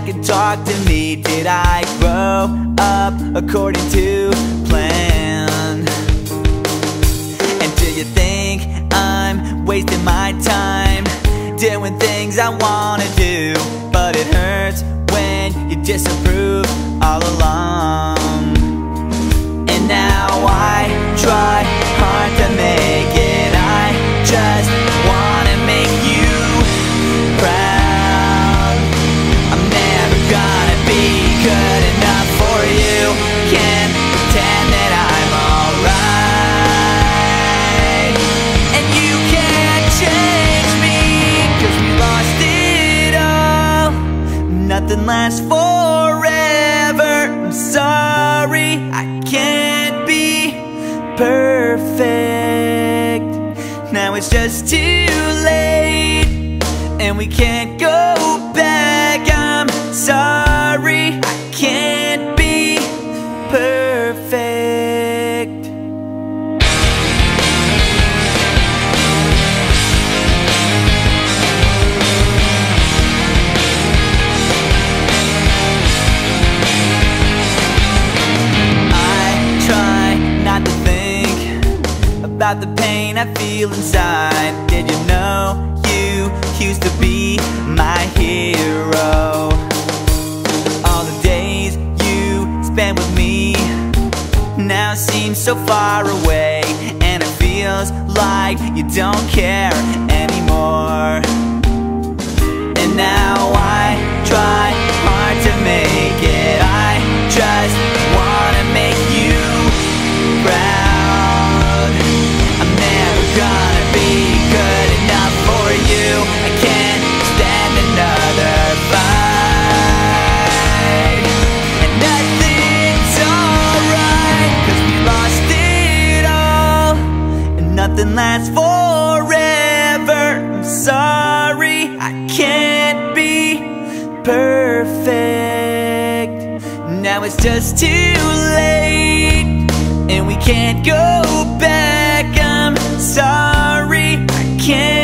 and talk to me. Did I grow up according to plan? And do you think I'm wasting my time doing things I wanna do? But it hurts when you disapprove all along. And now I try hard to make it. I just wanna make you proud. I'm never gonna be good enough for you. Can't pretend that I'm alright. And you can't change me, 'cause we lost it all. Nothing lasts forever. I'm sorry, I can't be perfect. Now it's just too late, and we can't go back. I'm sorry, I can't be perfect. I try not to think about the pain I feel inside. Did you know you used to be my hero? All the days you spent with me now seem so far away, and it feels like you don't care anymore. And now I try hard to make it. I just wanna make you proud. I'm never gonna be good enough for you. I can't stand another fight. And nothing's alright, 'cause we lost it all. And nothing lasts forever. I'm sorry, I can't be perfect. Now it's just too late, and we can't go back. I'm sorry, I can't